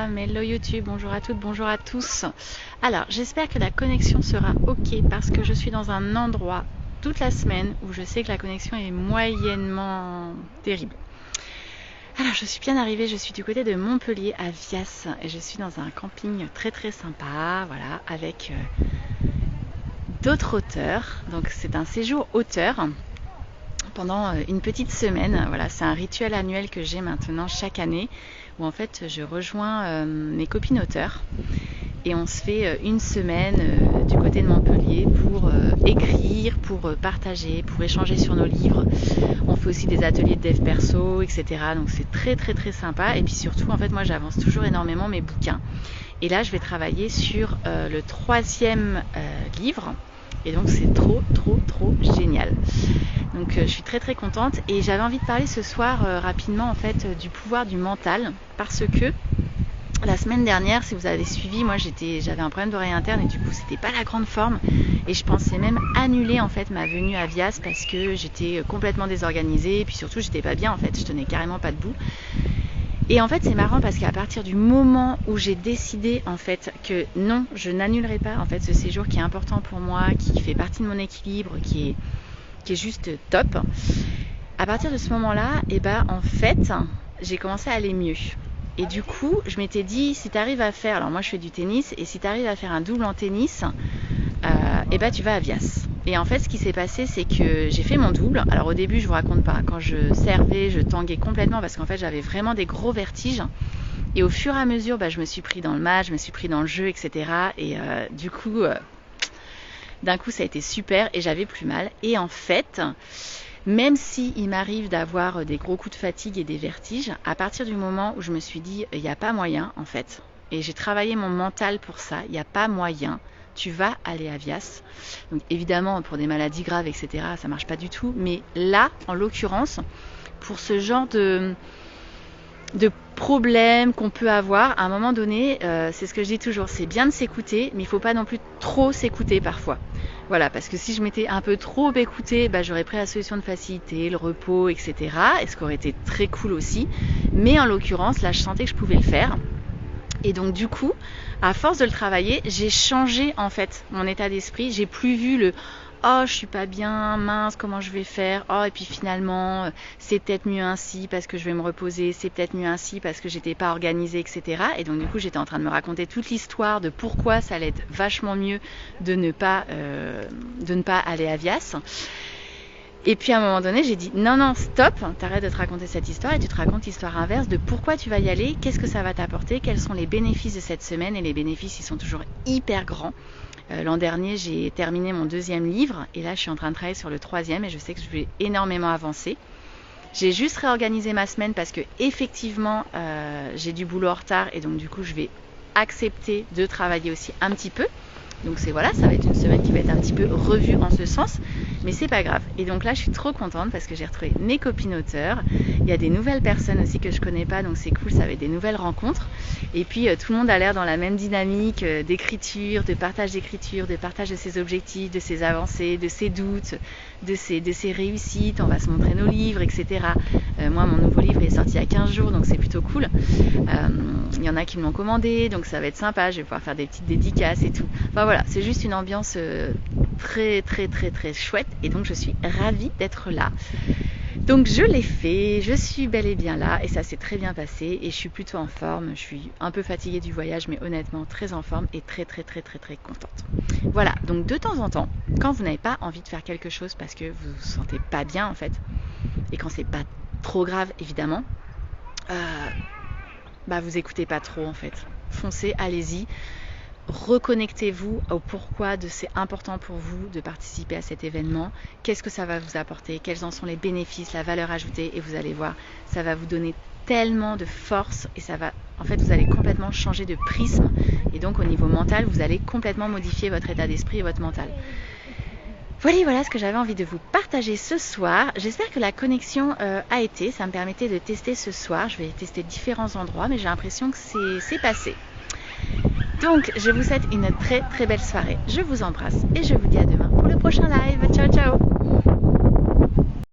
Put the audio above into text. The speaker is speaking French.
Instagram, hello YouTube, bonjour à toutes, bonjour à tous. Alors j'espère que la connexion sera ok parce que je suis dans un endroit toute la semaine où je sais que la connexion est moyennement terrible. Alors je suis bien arrivée, je suis du côté de Montpellier à Vias et je suis dans un camping très très sympa, voilà, avec d'autres auteurs. Donc c'est un séjour auteur pendant une petite semaine. Voilà, c'est un rituel annuel que j'ai maintenant chaque année où en fait je rejoins mes copines auteurs et on se fait une semaine du côté de Montpellier pour écrire, pour partager, pour échanger sur nos livres. On fait aussi des ateliers de dev perso, etc. Donc c'est très très très sympa. Et puis surtout, en fait, moi j'avance toujours énormément mes bouquins. Et là, je vais travailler sur le 3e livre. Et donc c'est trop génial. Donc je suis très très contente et j'avais envie de parler ce soir rapidement en fait du pouvoir du mental parce que la semaine dernière, si vous avez suivi, moi j'avais un problème d'oreille interne et du coup c'était pas la grande forme et je pensais même annuler en fait ma venue à Vias parce que j'étais complètement désorganisée et puis surtout j'étais pas bien en fait, je tenais carrément pas debout. Et en fait c'est marrant parce qu'à partir du moment où j'ai décidé en fait que non, je n'annulerai pas en fait ce séjour qui est important pour moi, qui fait partie de mon équilibre, qui est juste top. À partir de ce moment-là, en fait, j'ai commencé à aller mieux. Et du coup, je m'étais dit, si tu arrives à faire, alors moi je fais du tennis, et si tu arrives à faire un double en tennis, tu vas à Vias. Et en fait, ce qui s'est passé, c'est que j'ai fait mon double. Alors au début, je vous raconte pas, quand je servais, je tanguais complètement parce qu'en fait, j'avais vraiment des gros vertiges. Et au fur et à mesure, je me suis pris dans le match, je me suis pris dans le jeu, etc. Et du coup, d'un coup, ça a été super et j'avais plus mal. Et en fait, même si il m'arrive d'avoir des gros coups de fatigue et des vertiges, à partir du moment où je me suis dit, il n'y a pas moyen en fait, et j'ai travaillé mon mental pour ça, il n'y a pas moyen, tu vas aller à Vias. Donc évidemment, pour des maladies graves, etc., ça marche pas du tout, mais là, en l'occurrence, pour ce genre de problèmes qu'on peut avoir, à un moment donné, c'est ce que je dis toujours, c'est bien de s'écouter, mais il ne faut pas non plus trop s'écouter parfois. Voilà, parce que si je m'étais un peu trop écoutée, j'aurais pris la solution de facilité, le repos, etc. Et ce qui aurait été très cool aussi. Mais en l'occurrence, là, je sentais que je pouvais le faire. Et donc du coup, à force de le travailler, j'ai changé en fait mon état d'esprit. J'ai plus vu le oh je suis pas bien, mince, comment je vais faire, oh et puis finalement c'est peut-être mieux ainsi parce que je vais me reposer, c'est peut-être mieux ainsi parce que j'étais pas organisée, etc. Et donc du coup j'étais en train de me raconter toute l'histoire de pourquoi ça allait être vachement mieux de ne pas aller à Vias. Et puis à un moment donné, j'ai dit non, stop, t'arrêtes de te raconter cette histoire et tu te racontes l'histoire inverse de pourquoi tu vas y aller, qu'est-ce que ça va t'apporter, quels sont les bénéfices de cette semaine. Et les bénéfices, ils sont toujours hyper grands. L'an dernier, j'ai terminé mon 2e livre et là, je suis en train de travailler sur le 3e et je sais que je vais énormément avancer. J'ai juste réorganisé ma semaine parce que effectivement, j'ai du boulot en retard et donc du coup, je vais accepter de travailler aussi un petit peu. Donc ça va être une semaine qui va être un petit peu revue en ce sens, mais c'est pas grave. Et donc là, je suis trop contente parce que j'ai retrouvé mes copines auteurs. Il y a des nouvelles personnes aussi que je connais pas, donc c'est cool, ça va être des nouvelles rencontres. Et puis tout le monde a l'air dans la même dynamique d'écriture, de partage de ses objectifs, de ses avancées, de ses doutes, de ses réussites. On va se montrer nos livres, etc. Moi, mon nouveau livre est sorti il y a 15 jours, donc c'est plutôt cool. Il y en a qui me l'ont commandé, donc ça va être sympa. Je vais pouvoir faire des petites dédicaces et tout. Enfin voilà, c'est juste une ambiance très chouette et donc je suis ravie d'être là. Donc je l'ai fait, je suis bel et bien là et ça s'est très bien passé et je suis plutôt en forme. Je suis un peu fatiguée du voyage mais honnêtement très en forme et très contente. Voilà, donc de temps en temps, quand vous n'avez pas envie de faire quelque chose parce que vous vous sentez pas bien en fait et quand c'est pas trop grave évidemment, vous écoutez pas trop en fait. Foncez, allez-y. Reconnectez-vous au pourquoi c'est important pour vous de participer à cet événement, qu'est-ce que ça va vous apporter, quels en sont les bénéfices, la valeur ajoutée et vous allez voir, ça va vous donner tellement de force et vous allez complètement changer de prisme et donc au niveau mental, vous allez complètement modifier votre état d'esprit et votre mental. Voilà ce que j'avais envie de vous partager ce soir. J'espère que la connexion a été, ça me permettait de tester ce soir, je vais tester différents endroits mais j'ai l'impression que c'est passé. Donc, je vous souhaite une très belle soirée. Je vous embrasse et je vous dis à demain pour le prochain live. Ciao, ciao!